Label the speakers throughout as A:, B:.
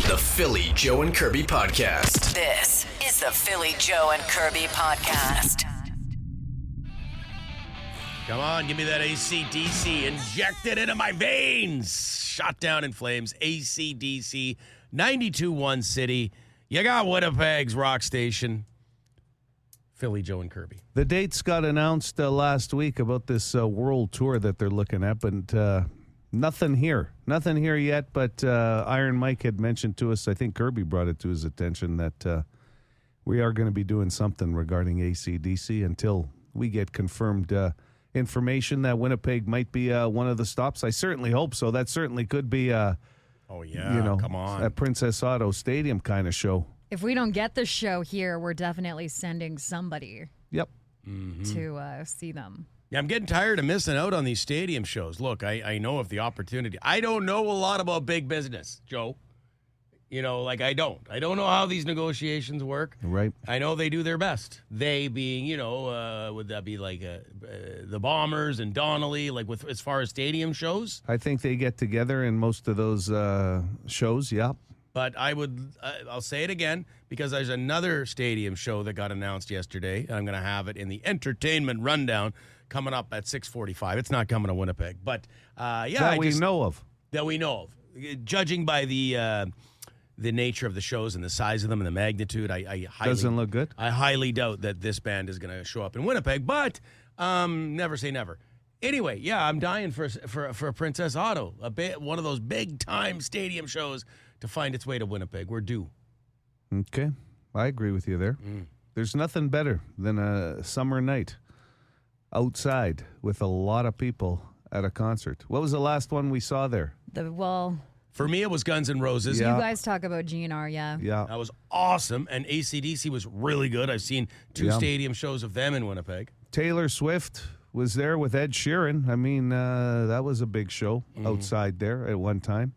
A: The Philly, Joe and Kirby Podcast.
B: This is the Philly, Joe and Kirby Podcast.
C: Come on, give me that AC/DC. Inject it into my veins. Shot down in flames. AC/DC, 92.1 City. You got Winnipeg's rock station. Philly, Joe and Kirby.
D: The dates got announced last week about this world tour that they're looking at, but nothing here. Nothing here yet, but Iron Mike had mentioned to us, I think Kirby brought it to his attention, that we are going to be doing something regarding AC/DC until we get confirmed information that Winnipeg might be one of the stops. I certainly hope so. That certainly could be
C: come on.
D: a Princess Auto Stadium kind of show.
E: If we don't get the show here, we're definitely sending somebody
D: Yep.
E: to see them.
C: Yeah, I'm getting tired of missing out on these stadium shows. Look, I know of the opportunity. I don't know a lot about big business, Joe. I don't. I don't know how these negotiations work.
D: Right.
C: I know they do their best. They being, would that be like the Bombers and Donnelly, like with as far as stadium shows?
D: I think they get together in most of those shows, yeah.
C: But I'll say it again, because there's another stadium show that got announced yesterday. I'm going to have it in the entertainment rundown coming up at 6:45. It's not coming to Winnipeg, but
D: That we know of.
C: Judging by the nature of the shows and the size of them and the magnitude, I highly
D: Doesn't look good.
C: I highly doubt that this band is going to show up in Winnipeg. But never say never. Anyway, yeah, I'm dying for a Princess Auto, one of those big time stadium shows to find its way to Winnipeg. We're due.
D: Okay. I agree with you there. There's nothing better than a summer night outside with a lot of people at a concert. What was the last one we saw there?
C: For me, it was Guns N' Roses.
D: Yeah.
E: You guys talk about GNR, yeah.
D: Yeah.
C: That was awesome. And AC/DC was really good. I've seen two stadium shows of them in Winnipeg.
D: Taylor Swift was there with Ed Sheeran. I mean, that was a big show outside there at one time.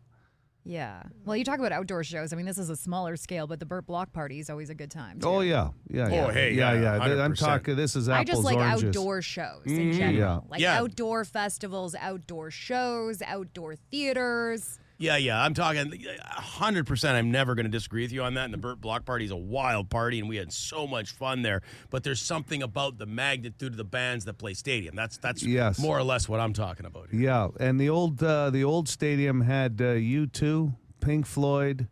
E: Yeah. Well, you talk about outdoor shows. I mean, this is a smaller scale, but the Burt Block Party is always a good time, too.
D: Oh, yeah.
C: Oh, hey, yeah,
D: I'm
C: 100%.
D: talking, this is apples,
E: I just like
D: oranges.
E: outdoor shows in general.
D: Yeah.
E: Outdoor festivals, outdoor shows, outdoor theaters.
C: Yeah, I'm talking 100%. I'm never going to disagree with you on that. And the Burt Block Party is a wild party, and we had so much fun there. But there's something about the magnitude of the bands that play stadium. That's
D: Yes.
C: more or less what I'm talking about here.
D: Yeah, and the old stadium had U2, Pink Floyd.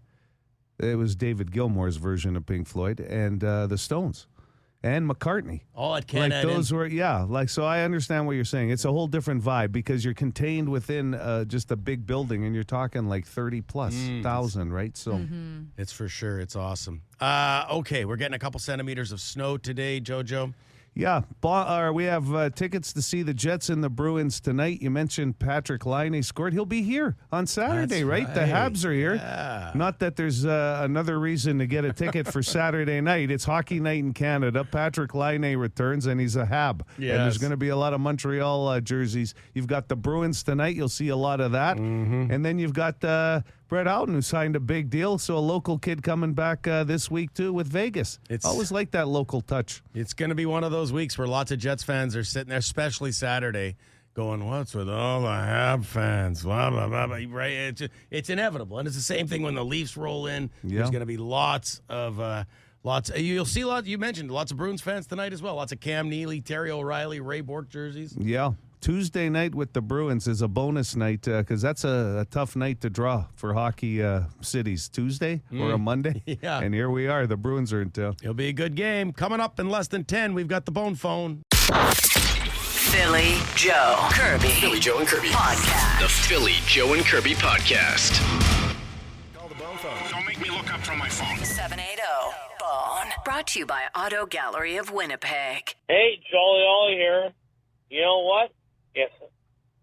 D: It was David Gilmour's version of Pink Floyd, and the Stones. And McCartney.
C: All at Canada.
D: So I understand what you're saying. It's a whole different vibe because you're contained within just a big building, and you're talking like 30,000+, right? So
C: It's for sure. It's awesome. Okay, we're getting a couple centimeters of snow today, JoJo.
D: yeah, we have tickets to see the Jets and the Bruins tonight. You mentioned Patrick Laine scored. He'll be here on Saturday,
C: That's
D: right? The
C: right.
D: Habs are here.
C: Yeah.
D: Not that there's another reason to get a ticket for Saturday night. It's hockey night in Canada. Patrick Laine returns, and he's a Hab.
C: Yes.
D: And there's going to be a lot of Montreal jerseys. You've got the Bruins tonight. You'll see a lot of that. And then you've got Brett Houghton, who signed a big deal. So a local kid coming back this week, too, with Vegas.
C: It's
D: always like that local touch.
C: It's going to be one of those weeks where lots of Jets fans are sitting there, especially Saturday, going, what's with all the Hab fans? Blah, blah, blah, blah. Right? It's inevitable. And it's the same thing when the Leafs roll in.
D: Yeah.
C: There's going to be lots. You'll see you mentioned lots of Bruins fans tonight as well. Lots of Cam Neely, Terry O'Reilly, Ray Bourque jerseys.
D: Yeah. Tuesday night with the Bruins is a bonus night because that's a tough night to draw for hockey cities. Tuesday or a Monday.
C: Yeah.
D: And here we are. The Bruins are in town.
C: It'll be a good game. Coming up in less than 10, we've got the Bone Phone.
B: Philly, Joe, Kirby.
A: Philly, Joe and Kirby.
B: Podcast.
A: The Philly, Joe and Kirby Podcast.
F: Call the Bone Phone. Don't make me look up from my phone.
B: 780-BONE. Brought to you by Auto Gallery of Winnipeg.
G: Hey, Jolly Ollie here. You know what? If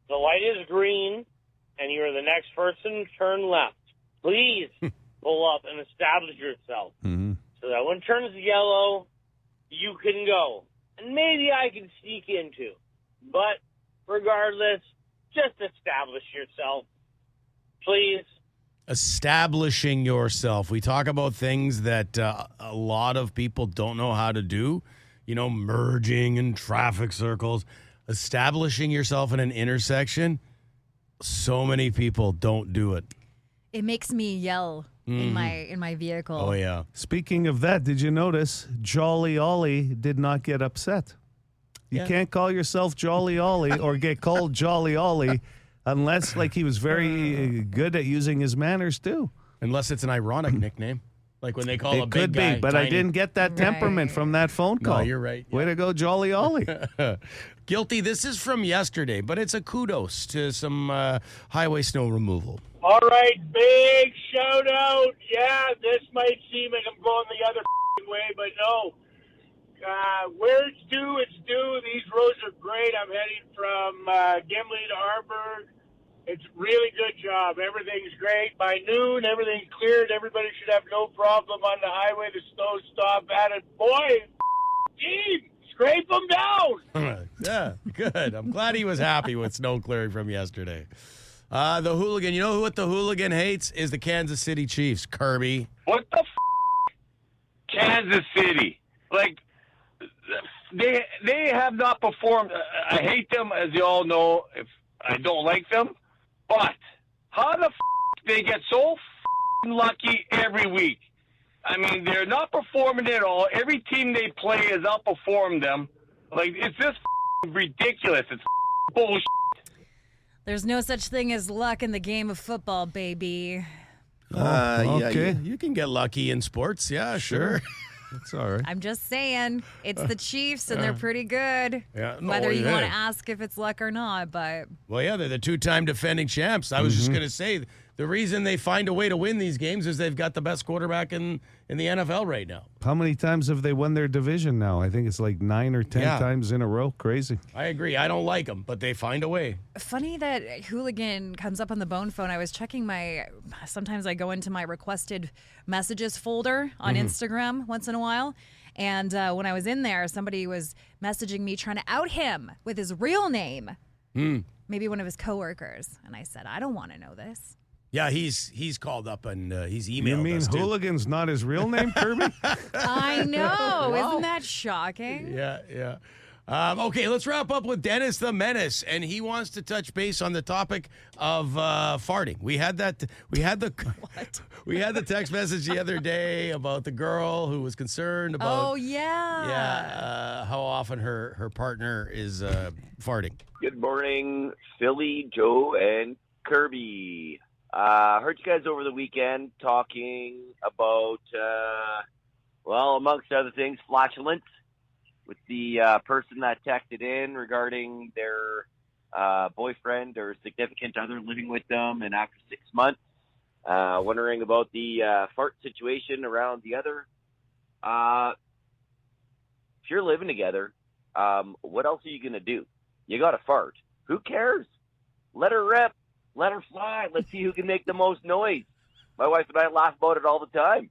G: the light is green and you're the next person, turn left. Please pull up and establish yourself so that when it turns yellow, you can go. And maybe I can sneak into. But regardless, just establish yourself. Please.
C: Establishing yourself. We talk about things that a lot of people don't know how to do. Merging in traffic circles. Establishing yourself in an intersection, so many people don't do it.
E: It makes me yell in my vehicle.
C: Oh, yeah.
D: Speaking of that, did you notice Jolly Ollie did not get upset? You can't call yourself Jolly Ollie or get called Jolly Ollie unless, like, he was very good at using his manners, too.
C: Unless it's an ironic nickname. Like when they call a
D: It
C: big
D: could
C: guy
D: be, but I
C: tiny.
D: didn't get that temperament from that phone call.
C: No, you're right.
D: Way to go, Jolly Ollie.
C: Guilty. This is from yesterday, but it's a kudos to some highway snow removal.
G: All right, big shout out. Yeah, this might seem like I'm going the other way, but no. Where it's due, it's due. These roads are great. I'm heading from Gimli to Harburg. It's really good job. Everything's great. By noon, everything's cleared. Everybody should have no problem on the highway. The snow stopped at it. Boy, team, scrape them down.
C: Yeah, good. I'm glad he was happy with snow clearing from yesterday. The hooligan, you know what the hooligan hates? Is the Kansas City Chiefs, Kirby.
H: What the Kansas City? Like, they have not performed. I hate them, as you all know. If I don't like them. But how the they get so lucky every week? I mean, they're not performing at all. Every team they play has outperformed them. Like, it's just ridiculous. It's bullshit.
E: There's no such thing as luck in the game of football, baby.
D: okay.
C: Yeah, you can get lucky in sports. Yeah, sure.
D: That's all right.
E: I'm just saying, it's the Chiefs, and they're pretty good.
C: Yeah, no,
E: Whether you
C: yeah.
E: want to ask if it's luck or not, but
C: Well, yeah, they're the two-time defending champs. I was just going to say, the reason they find a way to win these games is they've got the best quarterback in the NFL right now.
D: How many times have they won their division now? I think it's like 9 or 10 times in a row. Crazy.
C: I agree. I don't like them, but they find a way.
E: funny that hooligan comes up on the bone phone. I was checking sometimes I go into my requested messages folder on Instagram once in a while. And when I was in there, somebody was messaging me trying to out him with his real name. Maybe one of his coworkers. And I said, I don't want to know this.
C: Yeah, he's called up and he's emailed
D: You mean
C: us, too.
D: hooligan's not his real name, Kirby?
E: I know. Isn't that shocking?
C: Yeah. Okay, let's wrap up with Dennis the Menace, and he wants to touch base on the topic of farting. We had the we had the text message the other day about the girl who was concerned about
E: Oh, yeah.
C: how often her partner is farting.
I: Good morning, Philly, Joe, and Kirby. Heard you guys over the weekend talking about, amongst other things, flatulence with the person that texted in regarding their boyfriend or significant other living with them, and after 6 months, wondering about the fart situation around the other. If you're living together, what else are you going to do? You got to fart. Who cares? Let her rip. Let her fly. Let's see who can make the most noise. My wife and I laugh about it all the time.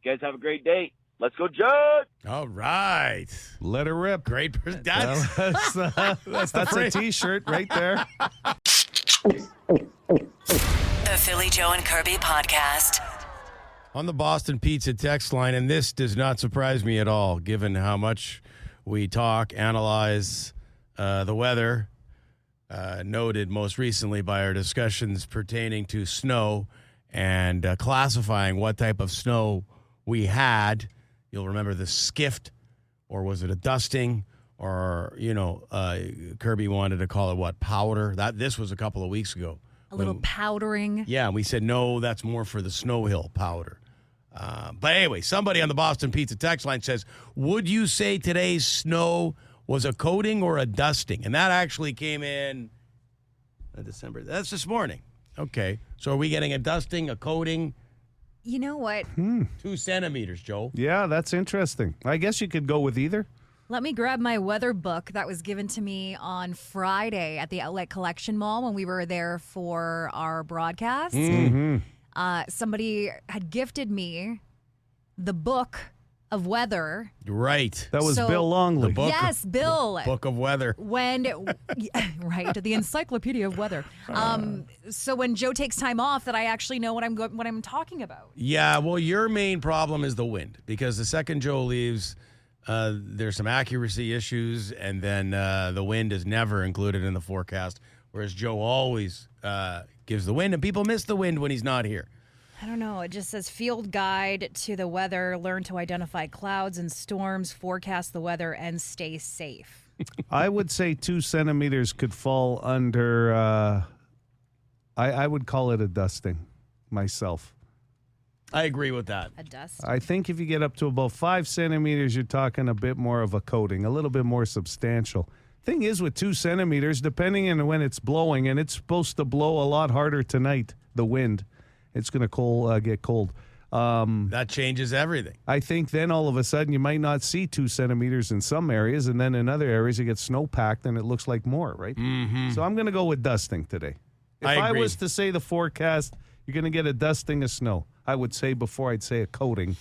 I: You guys have a great day. Let's go, Judd.
C: All right.
D: Let her rip.
C: Great. That's
D: That's a T-shirt right there.
B: The Philly Joe and Kirby podcast.
C: on the Boston Pizza text line, and this does not surprise me at all, given how much we talk, analyze the weather, noted most recently by our discussions pertaining to snow and classifying what type of snow we had. You'll remember the skift, or was it a dusting, or, Kirby wanted to call it what, powder? This was a couple of weeks ago.
E: A little powdering.
C: Yeah, and we said, no, that's more for the snow hill powder. But anyway, somebody on the Boston Pizza text line says, would you say today's snow was a coating or a dusting? And that actually came in December. That's this morning. Okay. So are we getting a dusting, a coating?
E: You know what?
C: 2 centimeters, Joe.
D: Yeah, that's interesting. I guess you could go with either.
E: Let me grab my weather book that was given to me on Friday at the Outlet Collection Mall when we were there for our broadcast.
D: Mm-hmm.
E: Somebody had gifted me the book of weather.
C: Right.
D: That was Bill Longley.
C: The book,
E: Yes, Bill.
C: Book of Weather.
E: Right, the Encyclopedia of Weather. So when Joe takes time off, that I actually know what I'm talking about.
C: Yeah, well, your main problem is the wind, because the second Joe leaves, there's some accuracy issues, and then the wind is never included in the forecast, whereas Joe always gives the wind, and people miss the wind when he's not here.
E: I don't know. It just says field guide to the weather, learn to identify clouds and storms, forecast the weather, and stay safe.
D: I would say 2 centimeters could fall under, I would call it a dusting myself.
C: I agree with that.
E: A dust.
D: I think if you get up to about 5 centimeters, you're talking a bit more of a coating, a little bit more substantial. Thing is, with 2 centimeters, depending on when it's blowing, and it's supposed to blow a lot harder tonight, the wind, it's going to get cold.
C: That changes everything.
D: I think then all of a sudden you might not see 2 centimeters in some areas, and then in other areas it gets snow-packed and it looks like more, right?
C: Mm-hmm.
D: So I'm going to go with dusting today. If I
C: agree.
D: was to say the forecast, you're going to get a dusting of snow. I would say before I'd say a coating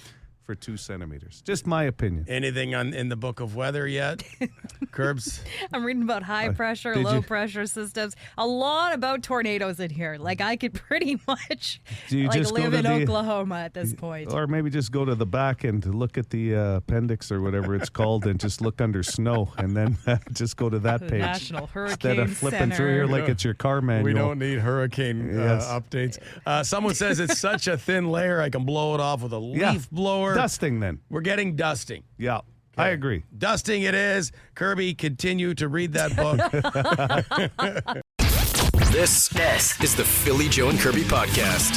D: for 2 centimeters. Just my opinion.
C: Anything in the book of weather yet? Curbs?
E: I'm reading about high pressure,
D: did
E: low
D: you?
E: pressure systems. A lot about tornadoes in here. Like I could pretty much
D: Do you just go
E: live
D: to
E: in
D: the-
E: Oklahoma at this point.
D: Or maybe just go to the back and look at the appendix or whatever it's called and just look under snow and then just go to that
E: The
D: page.
E: National Hurricane
D: Instead of flipping
E: Center.
D: through here like it's your car manual.
C: We don't need hurricane
D: Yes.
C: updates. Someone says it's such a thin layer I can blow it off with a leaf blower.
D: Dusting then.
C: We're getting dusting.
D: Yeah, I agree.
C: Dusting it is. Kirby, continue to read that book.
A: This is the Philly Joe and Kirby podcast.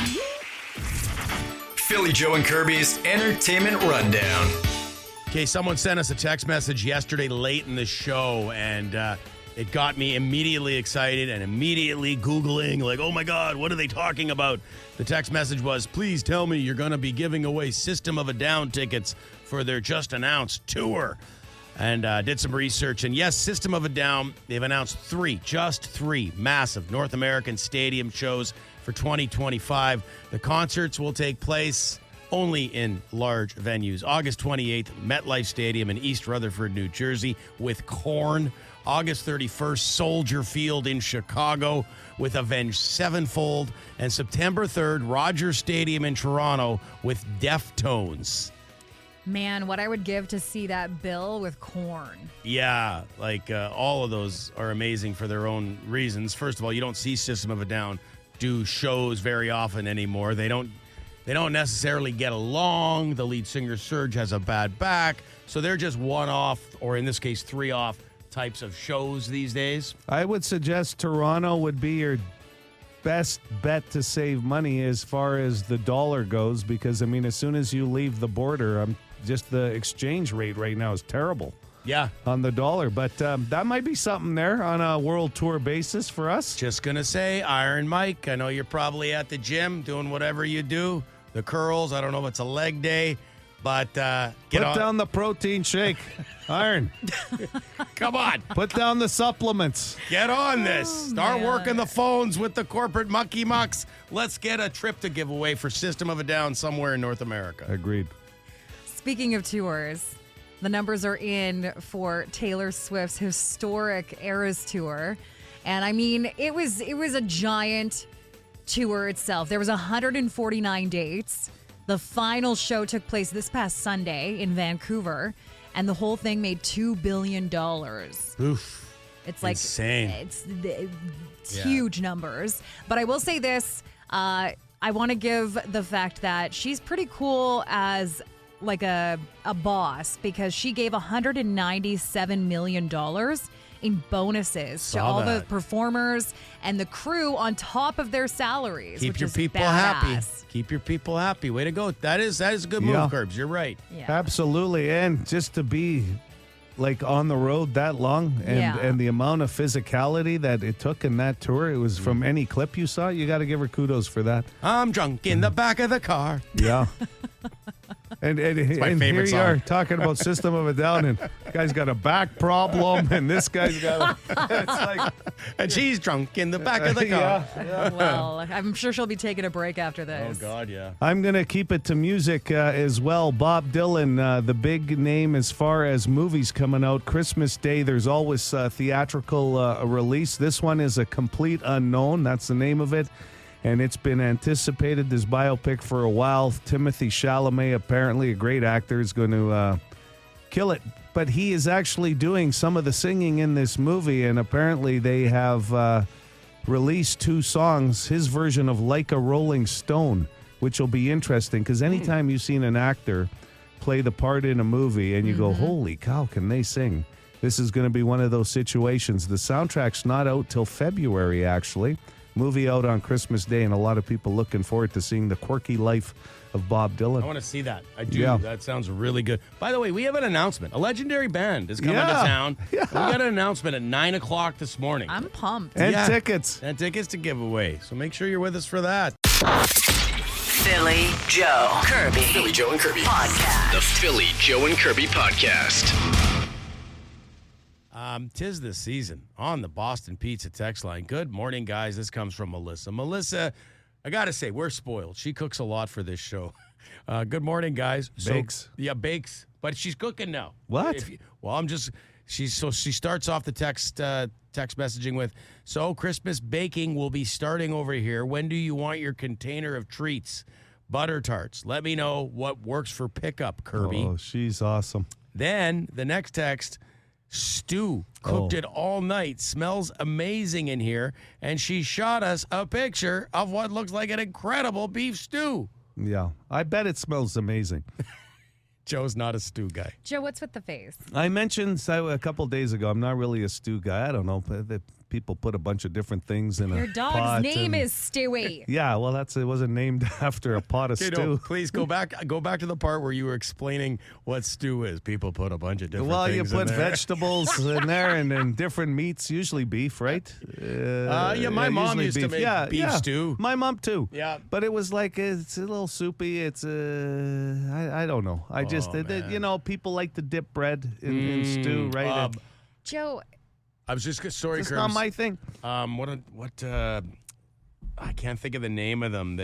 A: Philly Joe and Kirby's Entertainment Rundown.
C: Okay, someone sent us a text message yesterday late in the show, and it got me immediately excited and immediately Googling, like, oh my God, what are they talking about? The text message was, please tell me you're going to be giving away System of a Down tickets for their just announced tour. And did some research, and yes, System of a Down, they've announced just three massive North American stadium shows for 2025. The concerts will take place only in large venues. August 28th, MetLife Stadium in East Rutherford, New Jersey, with Korn. August 31st, Soldier Field in Chicago with Avenged Sevenfold. And September 3rd, Rogers Stadium in Toronto with Deftones.
E: Man, what I would give to see that bill with Korn.
C: Yeah, like all of those are amazing for their own reasons. First of all, you don't see System of a Down do shows very often anymore. They don't necessarily get along. The lead singer, Serge, has a bad back. So they're just one-off, or in this case, three-off types of shows these days.
D: I would suggest Toronto would be your best bet to save money as far as the dollar goes, because, I mean, as soon as you leave the border, just the exchange rate right now is terrible.
C: Yeah.
D: On the dollar. But that might be something there on a world tour basis for us.
C: Just going to say, Iron Mike, I know you're probably at the gym doing whatever you do. The curls, I don't know if it's a leg day, but
D: Put down the protein shake. Iron.
C: Come on.
D: Put down the supplements.
C: Get on this. Start
E: man.
C: working the phones with the corporate mucky mucks. Let's get a trip to give away for System of a Down somewhere in North America.
D: Agreed.
E: Speaking of tours, the numbers are in for Taylor Swift's historic Eras Tour. And I mean, it was a giant tour itself. There was 149 dates. The final show took place this past Sunday in Vancouver, and the whole thing made $2 billion.
C: Oof.
E: It's like
C: insane.
E: It's huge numbers. But I will say this, I want to give the fact that she's pretty cool as like a boss, because she gave $197 million in bonuses to all the performers and the crew on top of their salaries.
C: Keep
E: which
C: your
E: is
C: people
E: badass.
C: happy. Keep your people happy. Way to go. That is a good move,
D: Yeah.
C: Curbs. You're right.
E: Yeah.
D: Absolutely. And just to be like on the road that long and the amount of physicality that it took in that tour, it was from any clip you saw. You got to give her kudos for that.
C: I'm drunk in the back of the car.
D: Yeah. And
C: my
D: here
C: favorite
D: you
C: song.
D: are talking about System of a Down, and guy's got a back problem, and this guy's got it's like,
C: And she's drunk in the back of the car.
D: yeah.
E: Well, I'm sure she'll be taking a break after
C: Oh,
E: this.
C: God, yeah.
D: I'm going to keep it to music as well. Bob Dylan, the big name as far as movies coming out. Christmas Day, there's always theatrical release. This one is A Complete Unknown. That's the name of it. And it's been anticipated, this biopic, for a while. Timothy Chalamet, apparently a great actor, is going to kill it. But he is actually doing some of the singing in this movie, and apparently they have released 2 songs, his version of Like a Rolling Stone. which will be interesting because anytime you've seen an actor play the part in a movie and you go, holy cow, can they sing? This is going to be one of those situations. The soundtrack's not out till February, actually. Movie out on Christmas Day, and a lot of people looking forward to seeing the quirky life of Bob Dylan.
C: I want to see that. I do.
D: Yeah.
C: That sounds really good. By the way, we have an announcement. A legendary band is coming to town.
D: Yeah.
C: We got an announcement at 9 o'clock this morning.
E: I'm pumped.
D: And tickets.
C: And tickets to give away. So make sure you're with us for that.
B: Philly Joe Kirby.
A: Philly Joe and Kirby.
B: Podcast.
A: The Philly Joe and Kirby Podcast.
C: 'Tis the season on the Boston Pizza text line. Good morning, guys. This comes from Melissa. Melissa, I got to say, we're spoiled. She cooks a lot for this show. Good morning, guys.
D: Bakes.
C: Bakes. But she's cooking now.
D: What?
C: She starts off the text messaging with, so Christmas baking will be starting over here. When do you want your container of treats? Butter tarts. Let me know what works for pickup, Kirby.
D: Oh, she's awesome.
C: Then the next text, Stu cooked it all night. Smells amazing in here. And she shot us a picture of what looks like an incredible beef stew.
D: Yeah, I bet it smells amazing.
C: Joe's not a stew guy.
E: Joe, what's with the face?
D: I mentioned a couple days ago, I'm not really a stew guy. I don't know. People put a bunch of different things in
E: Your
D: a
E: dog's
D: pot.
E: name is Stewie.
D: Yeah, well, it wasn't named after a pot of
C: Okay,
D: stew.
C: no, please go back to the part where you were explaining what stew is. People put a bunch of different
D: Well, you
C: things in
D: put
C: there.
D: vegetables in there and different meats, usually beef, right?
C: My mom
D: usually
C: used to make beef stew.
D: My mom too.
C: Yeah.
D: But it was like, it's a little soupy. It's, I don't know. I just, people like to dip bread in stew, right?
E: Joe,
C: I was just sorry,
D: it's
C: Curbs.
D: not my thing.
C: I can't think of the name of them.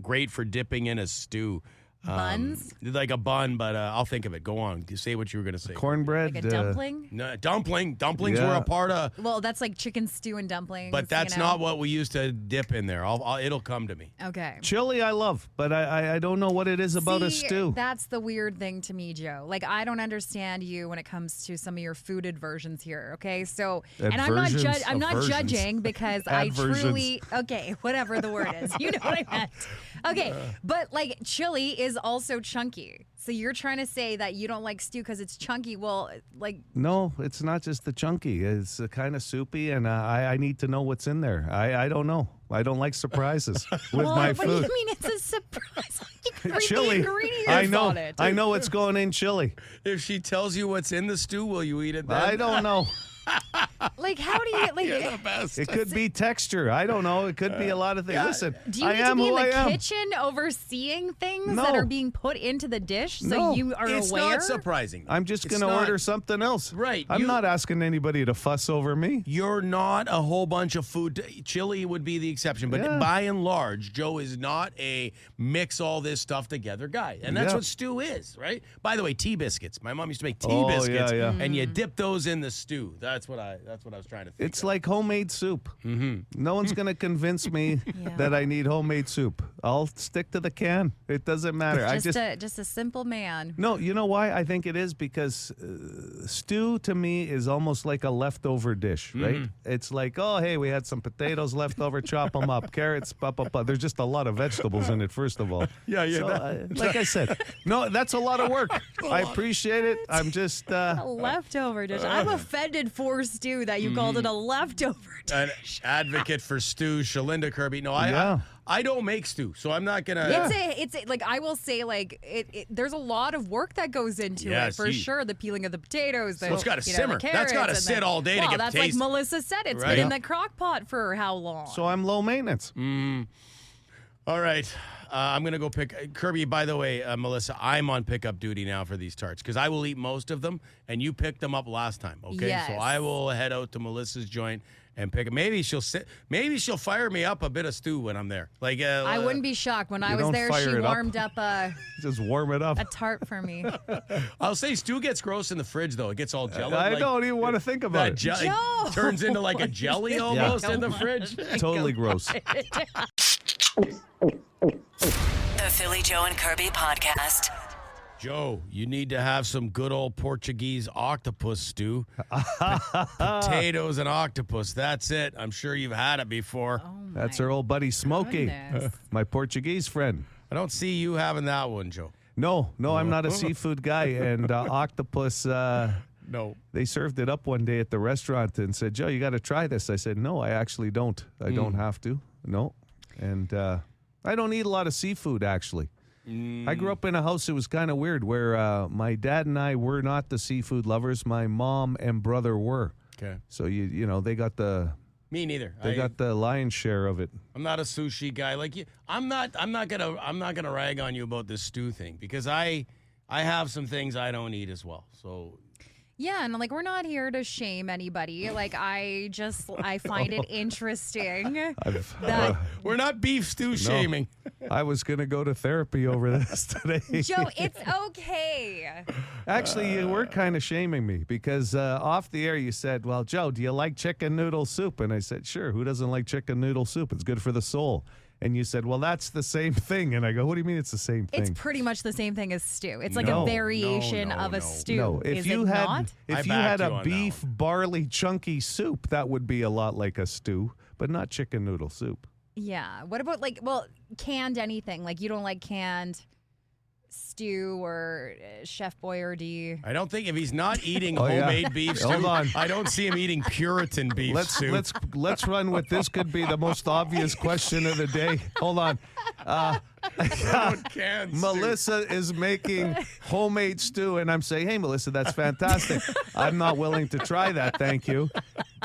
C: Great for dipping in a stew.
E: buns?
C: Like a bun, but I'll think of it. Go on. Say what you were going to say.
D: Cornbread.
E: Like a dumpling?
C: No, dumplings
D: Yeah.
C: were a part of,
E: Well, that's like chicken stew and dumplings.
C: but that's not what we used to dip in there. It'll come to me.
E: Okay.
D: Chili I love, but I don't know what it is about a
E: See,
D: stew.
E: That's the weird thing to me, Joe. Like, I don't understand you when it comes to some of your food aversions here, okay? So, and I'm not
D: Aversions?
E: judging because I
D: Adversions.
E: truly, okay, whatever the word is. You know what I meant. Okay, but like chili is also chunky. So you're trying to say that you don't like stew because it's chunky. Well, like,
D: No, it's not just the chunky. It's kind of soupy, and I need to know what's in there. I don't know. I don't like surprises with my
E: what do
D: food.
E: you mean it's a surprise? You read
D: Chili.
E: the ingredients
D: I know.
E: on it.
D: I know what's going in chili.
C: If she tells you what's in the stew, will you eat it then?
D: I don't know.
E: Like, how do you like?
C: You're the best.
D: It could be texture. I don't know. It could be a lot of things. Listen,
E: Do you
D: I
E: need
D: am
E: to be
D: who
E: in
D: I
E: the
D: am.
E: kitchen overseeing things
D: No.
E: that are being put into the dish so
D: No.
E: you are
C: It's
E: aware?
C: not surprising.
D: I'm just
C: It's
D: going to
C: not.
D: order something else.
C: Right,
D: I'm
C: you-
D: not asking anybody to fuss over me.
C: You're not a whole bunch of food. Chili would be the exception, but
D: Yeah.
C: by and large, Joe is not a mix all this stuff together guy, and that's
D: Yeah.
C: what stew is, right? By the way, tea biscuits. My mom used to make tea
D: Oh,
C: biscuits,
D: yeah.
C: and you dip those in the stew. That's what I was trying to think.
D: It's like homemade soup. Mm-hmm. No one's going to convince me that I need homemade soup. I'll stick to the can. It doesn't matter.
E: Just a simple man.
D: No, you know why? I think it is because stew to me is almost like a leftover dish, right? It's like, oh, hey, we had some potatoes left over, chop them up, carrots, There's just a lot of vegetables in it, first of all.
C: Yeah.
D: So, like I said, no, that's a lot of work. I appreciate it. I'm just...
E: A leftover dish. I'm offended for stew that you called it a leftover dish.
C: An advocate for stew, Shalinda Kirby. No,
D: Yeah.
C: I don't make stew, so I'm not gonna.
E: Like, I will say, like, there's a lot of work that goes into it for sure. The peeling of the potatoes.
C: Well, it's gotta simmer.
E: The
C: That's gotta
E: carrots,
C: sit all day to
E: well,
C: get
E: that's
C: taste.
E: like Melissa said. It's
C: Right.
E: been in the crock pot for how long?
D: So I'm low maintenance.
C: All right. I'm going to go pick Kirby. By the way, Melissa, I'm on pickup duty now for these tarts because I will eat most of them, and you picked them up last time. Okay,
E: Yes.
C: so I will head out to Melissa's joint and pick it. Maybe she'll fire me up a bit of stew when I'm there. Like
E: I wouldn't be shocked. When I was
D: don't
E: there,
D: fire
E: she
D: it up.
E: warmed up a
D: Just warm it up.
E: tart for me.
C: I'll say stew gets gross in the fridge though. It gets all jello.
D: I don't even want to think about it.
C: It
E: Joe!
C: turns into like a jelly almost in the fridge.
D: Totally gross.
B: The Philly Joe and Kirby Podcast.
C: Joe, you need to have some good old Portuguese octopus stew. Potatoes and octopus. That's it. I'm sure you've had it before.
E: Oh
D: That's our old buddy Smokey, my Portuguese friend.
C: I don't see you having that one, Joe.
D: No, I'm not a seafood guy. And octopus,
C: No.
D: they served it up one day at the restaurant and said, Joe, you got to try this. I said, no, I actually don't. I don't have to. No. And I don't eat a lot of seafood, actually. I grew up in a house that was kind of weird where my dad and I were not the seafood lovers. My mom and brother were.
C: Okay.
D: So, you know, they got the
C: Me neither.
D: they got the lion's share of it.
C: I'm not a sushi guy like you. I'm not gonna rag on you about this stew thing because I have some things I don't eat as well. So
E: Yeah, and like we're not here to shame anybody. Like I find it interesting that
C: we're not beef stew shaming.
D: I was going to go to therapy over this today.
E: Joe, it's okay.
D: Actually, you were kind of shaming me because off the air you said, well, Joe, do you like chicken noodle soup? And I said, sure. Who doesn't like chicken noodle soup? It's good for the soul. And you said, well, that's the same thing. And I go, what do you mean it's the same thing?
E: It's pretty much the same thing as stew. It's like a variation of a stew.
D: No, if
E: Is
D: you
E: it
D: had
E: not?
D: if you had a beef barley chunky soup, that would be a lot like a stew, but not chicken noodle soup.
E: Yeah. What about canned anything? Like you don't like canned stew or Chef Boyardee?
C: I don't think if he's not eating
D: Oh, yeah.
C: homemade beef stew,
D: Hold on.
C: I don't see him eating Puritan beef stew.
D: Let's run with this. Could be the most obvious question of the day. Hold on. Melissa is making homemade stew, and I'm saying, hey, Melissa, that's fantastic. I'm not willing to try that, thank you.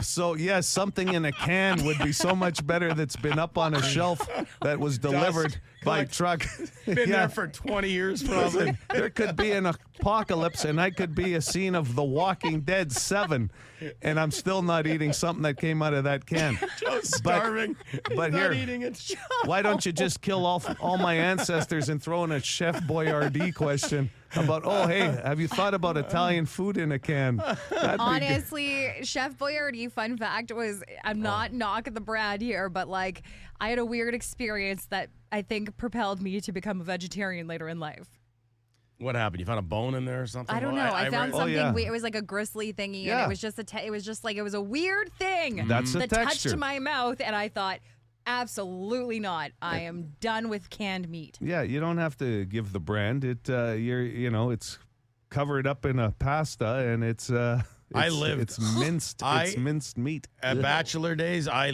D: So, yes, something in a can would be so much better that's been up on a shelf that was delivered by truck.
C: Been there for 20 years, probably.
D: Listen, there could be an apocalypse, and I could be a scene of The Walking Dead 7, and I'm still not eating something that came out of that can.
C: Joe's starving.
D: But
C: He's
D: here,
C: not eating it.
D: why don't you just kill all my ancestors and throw in a Chef Boyardee question about, oh, hey, have you thought about Italian food in a can? That'd be
E: Honestly, Chef Boyardee, fun fact was, I'm not knocking the Brad here, but like I had a weird experience that I think propelled me to become a vegetarian later in life.
C: What happened? You found a bone in there or something?
E: I don't know. I found
C: read-
E: something.
D: yeah.
E: It was like a gristly thingy,
D: Yeah.
E: and it was just it was a weird thing
D: That's the
E: that
D: texture.
E: touched my mouth, and I thought, absolutely not. I am done with canned meat.
D: Yeah, you don't have to give the brand. It's covered up in a pasta, and it's minced. It's minced meat.
C: At bachelor days, I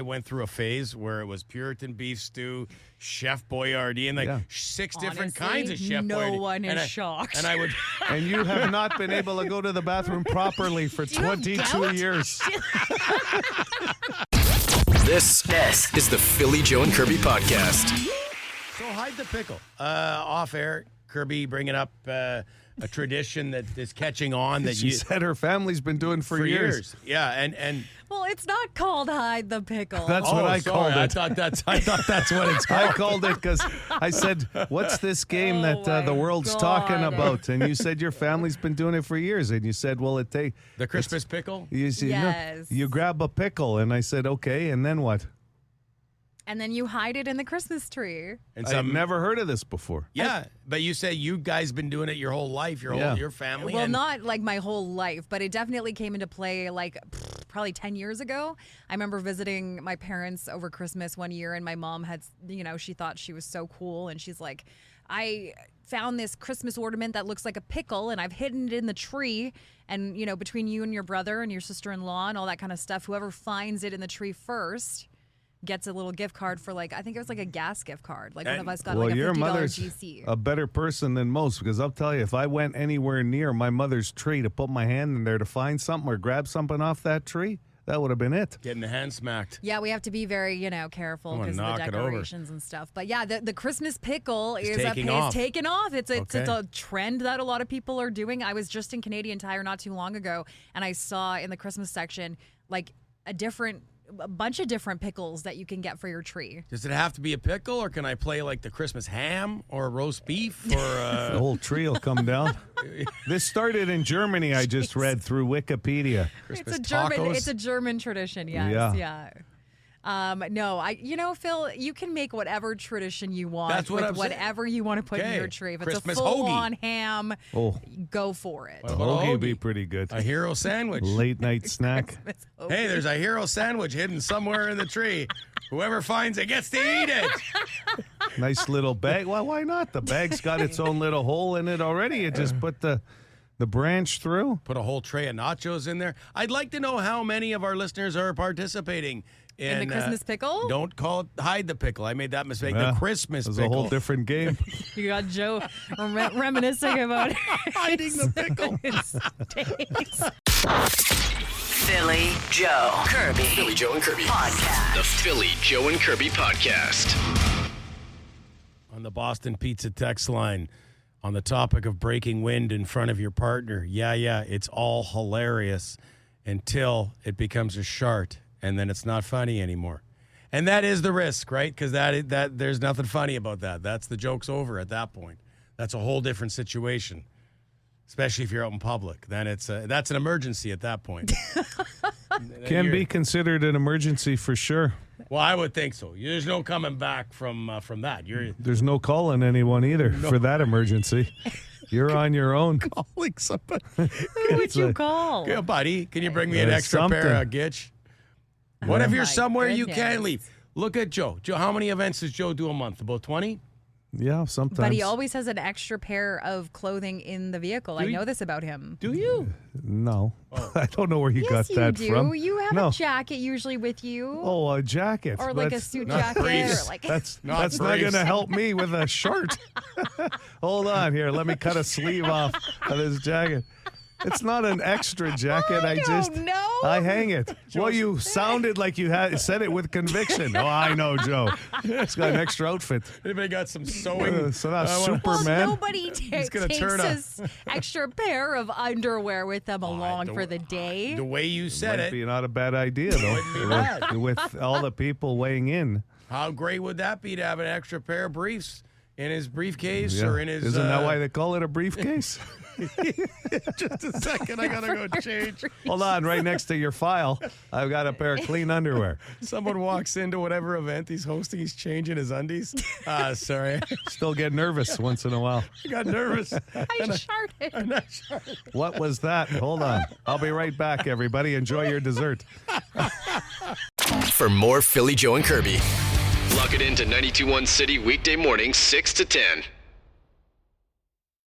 C: went through a phase where it was Puritan beef stew, Chef Boyardee, and 6 different kinds of Chef Boyardee.
E: No one is shocked.
C: And I would.
D: And you have not been able to go to the bathroom properly for
E: you have
D: 22
E: gout?
D: years.
A: This is the Philly Joe and Kirby podcast.
C: So hide the pickle. Off air, Kirby bringing up a tradition that is catching on that
D: She said her family's been doing for years.
C: Yeah, and
E: Well, it's not called hide the pickle.
D: That's what I called
C: I
D: it.
C: thought that's what it's
D: I
C: called.
D: called it because I said, what's this game
E: Oh
D: that the
E: my
D: world's
E: God.
D: talking about? And you said your family's been doing it for years. And you said, well,
C: The Christmas pickle.
D: You said,
E: Yes.
D: you grab a pickle. And I said, okay, and then what?
E: And then you hide it in the Christmas tree.
C: And
D: I've never heard of this before.
C: Yeah, but you said you guys been doing it your whole life, your family.
E: Well,
C: and
E: not like my whole life, but it definitely came into play like probably 10 years ago. I remember visiting my parents over Christmas one year, and my mom had, she thought she was so cool. And she's like, I found this Christmas ornament that looks like a pickle, and I've hidden it in the tree. And, between you and your brother and your sister-in-law and all that kind of stuff, whoever finds it in the tree first gets a little gift card for I think it was like a gas gift card. Like one of us got like a $50
D: your mother's
E: GC.
D: a better person than most, because I'll tell you, if I went anywhere near my mother's tree to put my hand in there to find something or grab something off that tree, that would have been it.
C: getting the hand smacked.
E: Yeah, we have to be very, careful
C: I'm gonna
E: because of the
C: knock it over.
E: decorations and stuff. But yeah, the Christmas pickle is
C: taking off.
E: taken off. It's
C: Okay.
E: a trend that a lot of people are doing. I was just in Canadian Tire not too long ago, and I saw in the Christmas section like a bunch of different pickles that you can get for your tree.
C: Does it have to be a pickle, or can I play like the Christmas ham or roast beef or?
D: The whole tree will come down. This started in Germany, I just read through Wikipedia.
C: Christmas
E: It's a German.
C: tacos?
E: It's a German tradition. Yes, yeah. No, Phil, you can make whatever tradition you want.
C: That's what
E: with
C: I'm saying.
E: whatever you want to put in
C: Okay.
E: your tree. If
C: Christmas
E: it's a full-on ham,
D: Oh,
E: go for it.
C: What about a
D: hoagie would
C: hoagie?
D: be pretty good.
C: A hero sandwich.
D: Late night snack.
C: Hey, there's a hero sandwich hidden somewhere in the tree. Whoever finds it gets to eat it.
D: Nice little bag. Well, why not? The bag's got its own little hole in it already. You just put the branch through.
C: Put a whole tray of nachos in there. I'd like to know how many of our listeners are participating
E: In the Christmas pickle?
C: Don't call it hide the pickle. I made that mistake.
D: Yeah,
C: The Christmas
D: It was
C: pickle.
D: a whole different game.
E: You got Joe reminiscing about
C: Hiding the pickle.
E: his days.
B: Philly Joe Kirby.
A: Philly Joe and Kirby.
B: Podcast.
A: The Philly Joe and Kirby Podcast.
C: On the Boston Pizza text line, on the topic of breaking wind in front of your partner. Yeah, it's all hilarious until it becomes a shart, and then it's not funny anymore. And that is the risk, right? Because that there's nothing funny about that. That's the joke's over at that point. That's a whole different situation, especially if you're out in public. Then that's an emergency at that point.
D: Can be considered an emergency for sure.
C: Well, I would think so. There's no coming back from that.
D: There's no calling anyone either for that emergency. You're on your own.
C: Calling somebody.
E: Who would you call?
C: Yeah, buddy, can you bring me an extra
D: something.
C: pair of gitch? What if you're
E: my
C: somewhere you
E: goodness.
C: can't leave? Look at Joe. Joe, how many events does Joe do a month? About 20?
D: Yeah, sometimes.
E: But he always has an extra pair of clothing in the vehicle. I know this about him.
C: Do you?
D: No. I don't know where you
E: Yes,
D: got that
E: you do.
D: from.
E: You have
D: no.
E: a jacket usually with you.
D: Oh, a jacket.
E: Or like a
D: That's-
E: suit
C: not
E: jacket.
C: briefs.
E: Or like
D: That's
C: Not
D: not
C: briefs.
D: going to help me with a shirt. Hold on here. Let me cut a sleeve off of this jacket. It's not an extra jacket. I just
E: don't know.
D: I hang it. Well, you sounded like you had said it with conviction. Oh, I know, Joe. It's got an extra outfit.
C: Anybody got some sewing?
D: So now
C: wanna-
D: Superman.
E: Nobody
C: gonna
E: takes
C: turn a-
E: this extra pair of underwear with them along
C: the-
E: for the day.
C: The way you said
D: Might
C: it,
D: be not a bad idea though. with all the people weighing in.
C: how great would that be to have an extra pair of briefs in his briefcase
D: Yeah.
C: or in his...
D: Isn't that why they call it a briefcase?
C: Just a second, I got to go change.
D: Hold on, right next to your file, I've got a pair of clean underwear.
C: Someone walks into whatever event he's hosting, he's changing his undies. Sorry.
D: Still get nervous once in a while.
C: I got nervous.
E: I sharted.
D: What was that? Hold on. I'll be right back, everybody. Enjoy your dessert.
A: For more Philly Joe and Kirby, log it into 92.1 City weekday mornings 6 to 10.